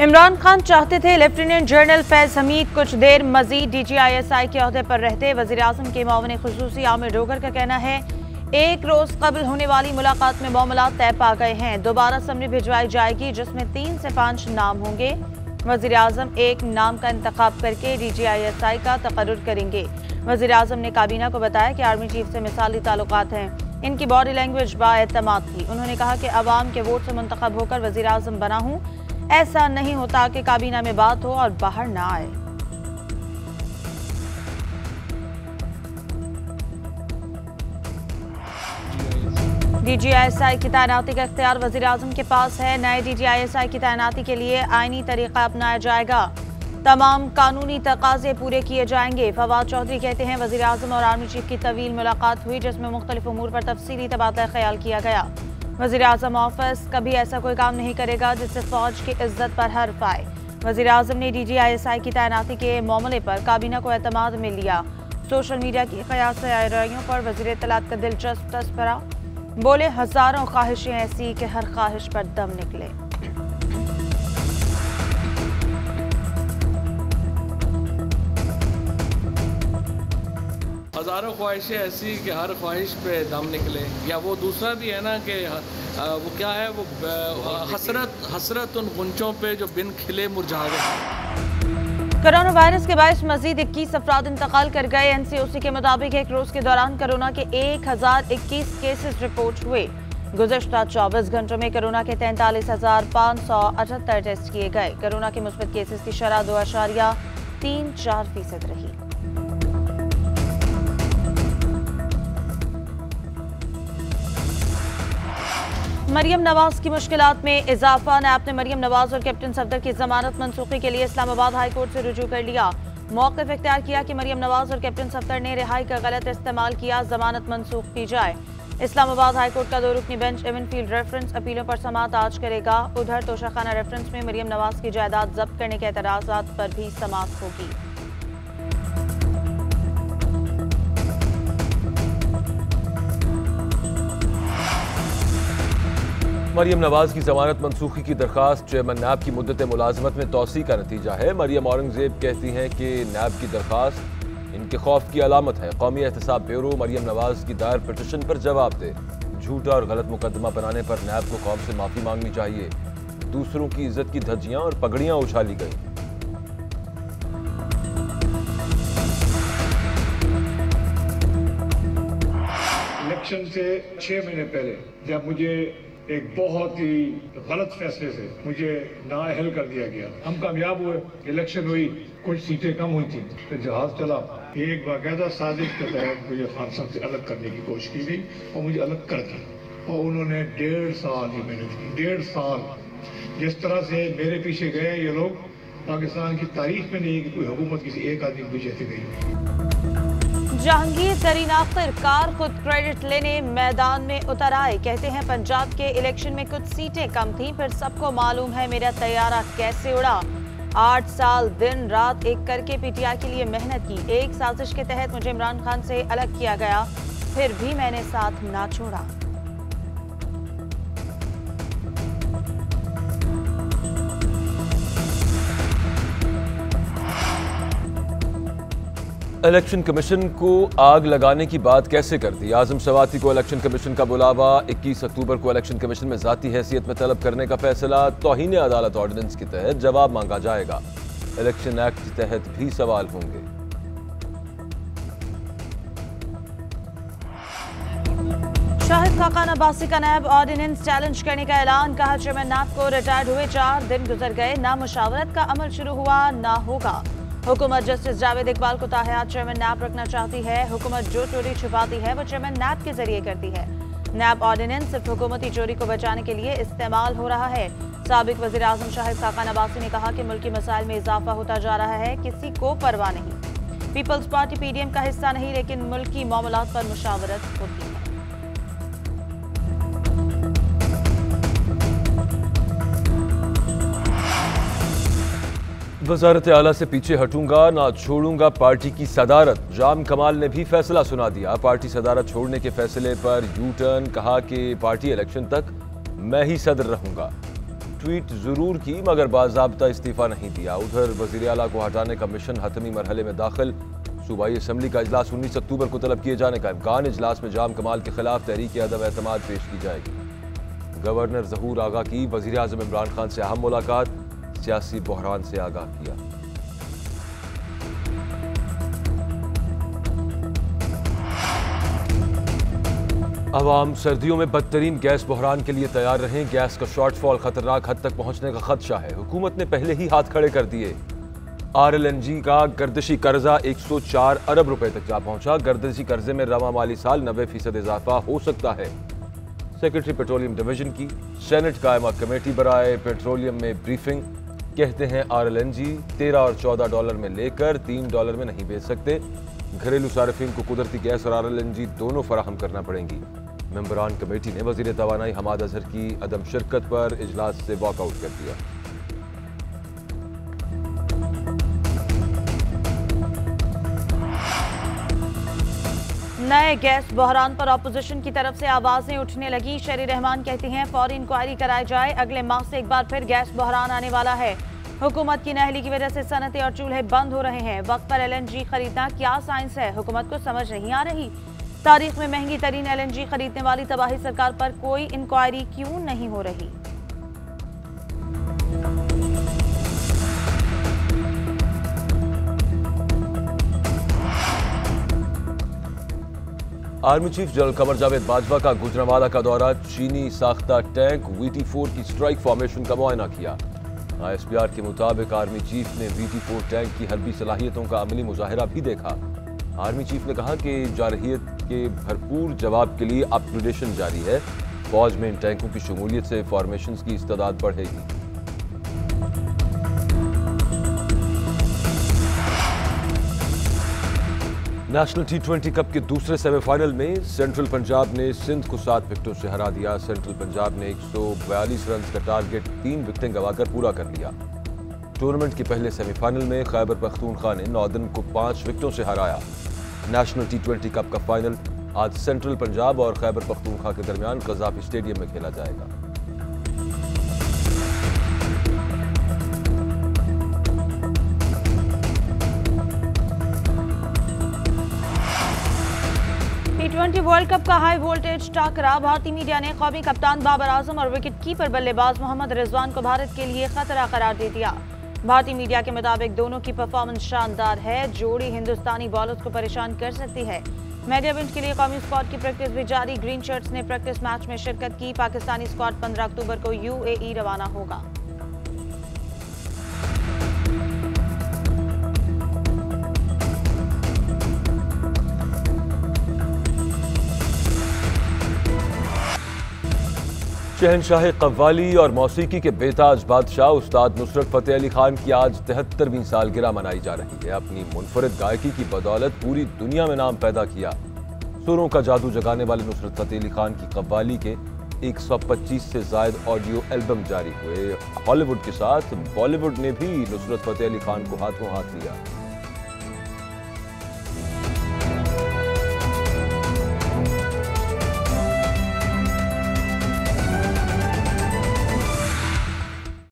इमरान खान चाहते थे lieutenant general Faiz Hamid कुछ देर मजीद DGISI के ओहदे पर रहते। वज़ीर आज़म के मामले खुसूसी आमिर डोगर का कहना है एक रोज कबल होने वाली मुलाकात में मामला तय पा गए हैं। दोबारा समरी भिजवाई जाएगी जिसमें 3 से 5 नाम होंगे। वज़ीर आज़म एक नाम का इंतखाब करके DGISI का तकर्रुर करेंगे। वज़ीर आज़म ने काबीना को बताया कि आर्मी चीफ से मिसाली ताल्लुकात हैं। इनकी बॉडी लैंग्वेज बाएतमाद थी। उन्होंने कहा कि अवाम के वोट से मुंतखब होकर वज़ीर आज़म बना हूँ। ऐसा नहीं होता कि काबीना में बात हो और बाहर ना आए। DGISI की तैनाती का इख्तियार वज़ीर आज़म के पास है। नए DGISI की तैनाती के लिए आईनी तरीका अपनाया जाएगा। तमाम कानूनी तकाजे पूरे किए जाएंगे। फवाद चौधरी कहते हैं वज़ीर आज़म और आर्मी चीफ की तवील मुलाकात हुई जिसमें मुख्तलिफ उमूर पर तफसीली तबादला ख्याल किया गया। वज़ीर आज़म ऑफिस कभी ऐसा कोई काम नहीं करेगा जिससे फौज की इज्जत पर हर्फ आए। वज़ीर आज़म ने DGISI की तैनाती के मामले पर काबीना को एतमाद में लिया। सोशल मीडिया की क़यास रायों पर वज़ीर इत्तलात का दिलचस्प तस्करा। बोले हजारों ख्वाहिशें ऐसी कि हर ख्वाहिश पर दम निकले। हज़ारों ख्वाहिशें ऐसी कि हर ख्वाहिश पे दम निकले। या वो दूसरा भी है ना कि वो क्या है वो हसरत उन गुंचों पे जो बिन खिले मुरझा गए। कोरोना वायरस के बायस मजीद 21 अफराद इंतकाल कर गए। NCOC के मुताबिक एक रोज के दौरान कोरोना के 1021 केसेस रिपोर्ट हुए। गुज़श्ता 24 घंटों में कोरोना के 43,578 टेस्ट किए गए। कोरोना के मुस्बत केसेस की शरह 2.34% रही। मरियम नवाज की मुश्किलात में इजाफा। नैब ने मरियम नवाज और कैप्टन सफदर की जमानत मनसूखी के लिए इस्लामाबाद हाई कोर्ट से रुजू कर लिया। मौक़िफ़ इख्तियार किया कि मरियम नवाज और कैप्टन सफदर ने रिहाई का गलत इस्तेमाल किया, जमानत मनसूख की जाए। इस्लामाबाद हाई कोर्ट का 2 रुकनी बेंच एवनफील्ड रेफरेंस अपीलों पर समाअत आज करेगा। उधर तोशाखाना रेफरेंस में मरियम नवाज की जायदाद जब्त करने के एतराज़ात पर भी समाअत होगी। मरियम नवाज की जमानत मनसूखी की दरखास्त चेयरमैन नैब की मुद्दत मुलाजमत में तोसी का नतीजा है। मरियम औरंगजेब कहती हैं कि नैब की दरखास्त इनके खौफ की अलामत है। कौमी एहतसाब ब्यूरो मरियम नवाज की दायर पिटिशन पर जवाब दे। झूठा और गलत मुकदमा बनाने पर नैब को कौम से माफी मांगनी चाहिए। दूसरों की इज्जत की धज्जियां और पगड़ियां उछाली गई। इलेक्शन से 6 महीने पहले जब मुझे एक बहुत ही गलत फैसले से मुझे नाअहल कर दिया गया, हम कामयाब हुए, इलेक्शन हुई, कुछ सीटें कम हुई थी तो जहाज चला। एक बाकायदा साजिश के तहत मुझे खान साहब से अलग करने की कोशिश की गई और मुझे अलग कर दिया। और उन्होंने 1.5 साल ही मेहनत की। 1.5 साल जिस तरह से मेरे पीछे गए ये लोग, पाकिस्तान की तारीख में नहीं कि कोई हुकूमत किसी एक आदमी के पीछे से गई। जहांगीर तरीन आखिरकार खुद क्रेडिट लेने मैदान में उतर आए। कहते हैं पंजाब के इलेक्शन में कुछ सीटें कम थीं, फिर सबको मालूम है मेरा तैयारा कैसे उड़ा। 8 साल दिन रात एक करके PTI के लिए मेहनत की। एक साजिश के तहत मुझे इमरान खान से अलग किया गया, फिर भी मैंने साथ ना छोड़ा। इलेक्शन कमीशन को आग लगाने की बात कैसे कर दी? आजम सवाती को इलेक्शन कमीशन का बुलावा। 21 अक्टूबर को इलेक्शन कमीशन में जाती हैसियत में तलब करने का फैसला। तौहीन अदालत ऑर्डिनेंस के तहत जवाब मांगा जाएगा। इलेक्शन एक्ट के तहत भी सवाल होंगे। शाहिद खाकान अब्बासी का नैब ऑर्डिनेंस चैलेंज करने का ऐलान। कहा चेयरमैन नैब को रिटायर्ड हुए 4 दिन गुजर गए, ना मुशावरत का अमल शुरू हुआ ना होगा। हुकूमत जस्टिस जावेद इकबाल को ताहयात चेयरमैन नैब रखना चाहती है। हुकूमत जो चोरी छुपाती है वो चेयरमैन नैब के जरिए करती है। नैब ऑर्डिनेंस सिर्फ हुकूमती चोरी को बचाने के लिए इस्तेमाल हो रहा है। साबिक वज़ीर आज़म शाहिद खाकान अब्बासी ने कहा कि मुल्की मसाइल में इजाफा होता जा रहा है, किसी को परवाह नहीं। पीपल्स पार्टी PDM का हिस्सा नहीं, लेकिन मुल्की मामलात पर मुशावरत होती है। वज़ारत आला से पीछे हटूंगा ना छोड़ूंगा पार्टी की सदारत। जाम कमाल ने भी फैसला सुना दिया। पार्टी सदारत छोड़ने के फैसले पर यू टर्न। कहा कि पार्टी इलेक्शन तक मैं ही सदर रहूंगा। ट्वीट जरूर की मगर बाज़ाब्ता इस्तीफा नहीं दिया। उधर वज़ीर आला को हटाने का मिशन हतमी मरहले में दाखिल। सूबाई असम्बली का इजलास 19 अक्टूबर को तलब किए जाने का इम्कान। इजलास में जाम कमाल के खिलाफ तहरीक अदम एतमाद पेश की जाएगी। गवर्नर ज़हूर आगा की वज़ीर आज़म इमरान खान से अहम मुलाकात, सियासी बहरान से आगाह किया। अवाम सर्दियों में बदतरीन गैस बहरान के लिए तैयार रहें। गैस का शॉर्टफॉल खतरनाक हद तक पहुंचने का खदशा है। हुकूमत ने पहले ही हाथ खड़े कर दिए। RLNG का गर्दिशी कर्जा 104 अरब रुपए तक जा पहुंचा। गर्दिशी कर्जे में रवा माली साल 90% इजाफा हो सकता है। सेक्रेटरी पेट्रोलियम डिवीजन की सेनेट कायमा कमेटी बराए पेट्रोलियम में ब्रीफिंग। कहते हैं RLNG 13 और 14 डॉलर में लेकर 3 डॉलर में नहीं बेच सकते। घरेलू सार्फिन को कुदरती गैस और RLNG दोनों फराहम करना पड़ेंगी। मेंबरान कमेटी ने वजीर तवानाई हमाद अजहर की अदम शिरकत पर इजलास से वॉकआउट कर दिया। नए गैस बहरान पर अपोजिशन की तरफ से आवाजें उठने लगी। शरी रहमान कहती हैं फौरी इंक्वायरी कराई जाए। अगले माह से एक बार फिर गैस बहरान आने वाला है। हुकूमत की नहली की वजह से सनतें और चूल्हे बंद हो रहे हैं। वक्त पर LNG खरीदना क्या साइंस है, हुकूमत को समझ नहीं आ रही। तारीख में महंगी तरीन LNG खरीदने वाली तबाही सरकार पर कोई इंक्वायरी क्यों नहीं हो रही। Army chief general Qamar Javed Bajwa का गुजरांवाला का दौरा। चीनी साख्ता टैंक VT4 की स्ट्राइक फॉर्मेशन का मुआयना किया। ISPR के मुताबिक आर्मी चीफ ने VT4 टैंक की हर्बी सलाहियतों का अमली मुजाहिरा भी देखा। आर्मी चीफ ने कहा कि जारहियत के भरपूर जवाब के लिए अपग्रेडेशन जारी है। फौज में इन टैंकों की शमूलियत से फॉर्मेशंस की इस्तादाद बढ़ेगी। नेशनल T20 कप के दूसरे सेमीफाइनल में सेंट्रल पंजाब ने सिंध को 7 विकेटों से हरा दिया। सेंट्रल पंजाब ने 142 रन का टारगेट 3 विकेटें गंवाकर पूरा कर लिया। टूर्नामेंट के पहले सेमीफाइनल में खैबर पख्तूनख्वा ने नॉर्दर्न को 5 विकेटों से हराया। नेशनल T20 कप का फाइनल आज सेंट्रल पंजाब और खैबर पख्तूनख्वा के दरमियान कज़ाफी स्टेडियम में खेला जाएगा। T20 वर्ल्ड कप का हाई वोल्टेज टाकरा। भारतीय मीडिया ने कौमी कप्तान बाबर आजम और विकेट कीपर बल्लेबाज मोहम्मद रिजवान को भारत के लिए खतरा करार दे दिया। भारतीय मीडिया के मुताबिक दोनों की परफॉर्मेंस शानदार है। जोड़ी हिंदुस्तानी बॉलर्स को परेशान कर सकती है। मेगा इवेंट के लिए कौमी स्क्वाड की प्रैक्टिस भी जारी। ग्रीन शर्ट्स ने प्रैक्टिस मैच में शिरकत की। पाकिस्तानी स्क्वाड 15 अक्टूबर को UAE रवाना होगा। शहनशाह कव्वाली और मौसीकी के बेताज बादशाह उस्ताद नुसरत फतेह अली खान की आज 73वीं सालगिरह मनाई जा रही है। अपनी मुनफरिद गायकी की बदौलत पूरी दुनिया में नाम पैदा किया। सुरों का जादू जगाने वाले नुसरत फतेह अली खान की कव्वाली के 125 से ज्यादा ऑडियो एल्बम जारी हुए। हॉलीवुड के साथ बॉलीवुड ने भी नुसरत फतेह अली खान को हाथों हाथ लिया।